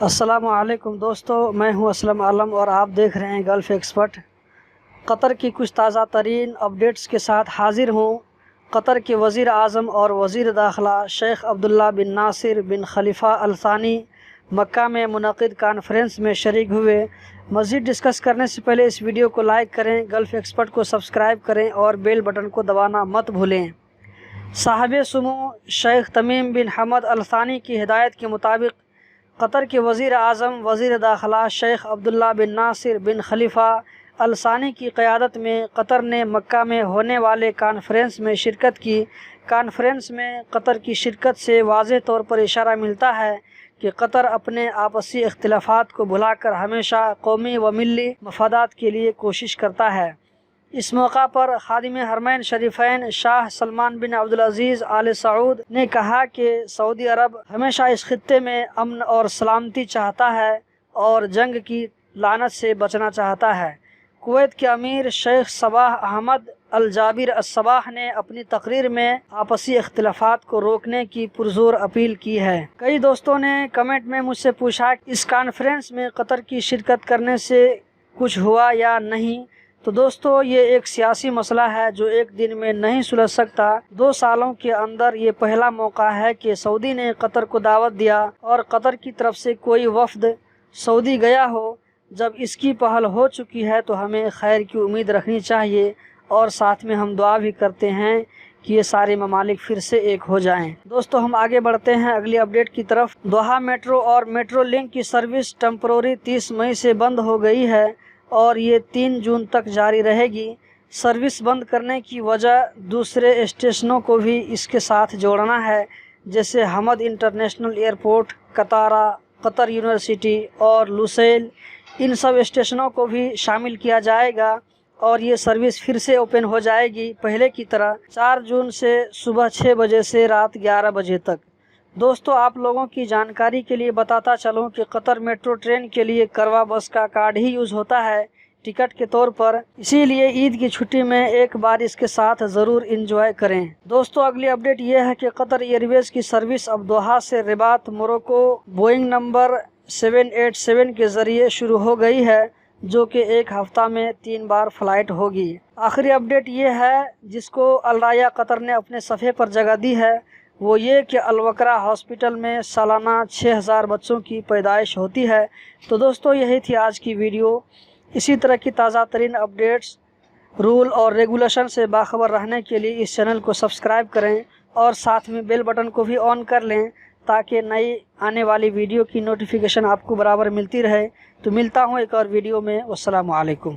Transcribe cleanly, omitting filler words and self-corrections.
السلام علیکم دوستو، میں ہوں اسلم عالم اور آپ دیکھ رہے ہیں گلف ایکسپرٹ۔ قطر کی کچھ تازہ ترین اپڈیٹس کے ساتھ حاضر ہوں۔ قطر کے وزیر اعظم اور وزیر داخلہ شیخ عبداللہ بن ناصر بن خلیفہ ال ثانی مکہ میں منعقد کانفرنس میں شریک ہوئے۔ مزید ڈسکس کرنے سے پہلے اس ویڈیو کو لائک کریں، گلف ایکسپرٹ کو سبسکرائب کریں اور بیل بٹن کو دبانا مت بھولیں۔ صاحب سمو شیخ تمیم بن حمد ال ثانی کی ہدایت کے مطابق قطر کے وزیر اعظم وزیر داخلہ شیخ عبداللہ بن ناصر بن خلیفہ ال ثانی کی قیادت میں قطر نے مکہ میں ہونے والے کانفرنس میں شرکت کی۔ کانفرنس میں قطر کی شرکت سے واضح طور پر اشارہ ملتا ہے کہ قطر اپنے آپسی اختلافات کو بھلا کر ہمیشہ قومی و ملی مفادات کے لیے کوشش کرتا ہے۔ اس موقع پر خادم حرمین شریفین شاہ سلمان بن عبدالعزیز آل سعود نے کہا کہ سعودی عرب ہمیشہ اس خطے میں امن اور سلامتی چاہتا ہے اور جنگ کی لعنت سے بچنا چاہتا ہے۔ کویت کے امیر شیخ صباح احمد الجابر الصباح نے اپنی تقریر میں آپسی اختلافات کو روکنے کی پرزور اپیل کی ہے۔ کئی دوستوں نے کمنٹ میں مجھ سے پوچھا کہ اس کانفرنس میں قطر کی شرکت کرنے سے کچھ ہوا یا نہیں۔ تو دوستو، یہ ایک سیاسی مسئلہ ہے جو ایک دن میں نہیں سلجھ سکتا۔ 2 سالوں کے اندر یہ پہلا موقع ہے کہ سعودی نے قطر کو دعوت دیا اور قطر کی طرف سے کوئی وفد سعودی گیا ہو۔ جب اس کی پہل ہو چکی ہے تو ہمیں خیر کی امید رکھنی چاہیے اور ساتھ میں ہم دعا بھی کرتے ہیں کہ یہ سارے ممالک پھر سے ایک ہو جائیں۔ دوستو، ہم آگے بڑھتے ہیں اگلی اپڈیٹ کی طرف۔ دوحہ میٹرو اور میٹرو لنک کی سروس ٹیمپروری 30 مئی سے بند ہو گئی ہے اور یہ 3 جون تک جاری رہے گی۔ سروس بند کرنے کی وجہ دوسرے اسٹیشنوں کو بھی اس کے ساتھ جوڑنا ہے، جیسے حمد انٹرنیشنل ایئرپورٹ، قطارہ، قطر یونیورسٹی اور لوسیل۔ ان سب اسٹیشنوں کو بھی شامل کیا جائے گا اور یہ سروس پھر سے اوپن ہو جائے گی پہلے کی طرح 4 جون سے صبح 6 بجے سے رات 11 بجے تک۔ دوستو، آپ لوگوں کی جانکاری کے لیے بتاتا چلوں کہ قطر میٹرو ٹرین کے لیے کروا بس کا کارڈ ہی یوز ہوتا ہے ٹکٹ کے طور پر، اسی لیے عید کی چھٹی میں ایک بار اس کے ساتھ ضرور انجوائے کریں۔ دوستو، اگلی اپڈیٹ یہ ہے کہ قطر ایئر ویز کی سروس اب دوحہ سے رباط موروکو بوئنگ نمبر 787 کے ذریعے شروع ہو گئی ہے، جو کہ ایک ہفتہ میں 3 بار فلائٹ ہوگی۔ آخری اپڈیٹ یہ ہے جس کو الرایا قطر نے اپنے صفحے پر جگہ دی ہے، وہ یہ کہ الوکرا ہاسپٹل میں سالانہ 6000 بچوں کی پیدائش ہوتی ہے۔ تو دوستو، یہی تھی آج کی ویڈیو۔ اسی طرح کی تازہ ترین اپڈیٹس، رول اور ریگولیشن سے باخبر رہنے کے لیے اس چینل کو سبسکرائب کریں اور ساتھ میں بیل بٹن کو بھی آن کر لیں تاکہ نئی آنے والی ویڈیو کی نوٹیفیکیشن آپ کو برابر ملتی رہے۔ تو ملتا ہوں ایک اور ویڈیو میں۔ والسلام علیکم۔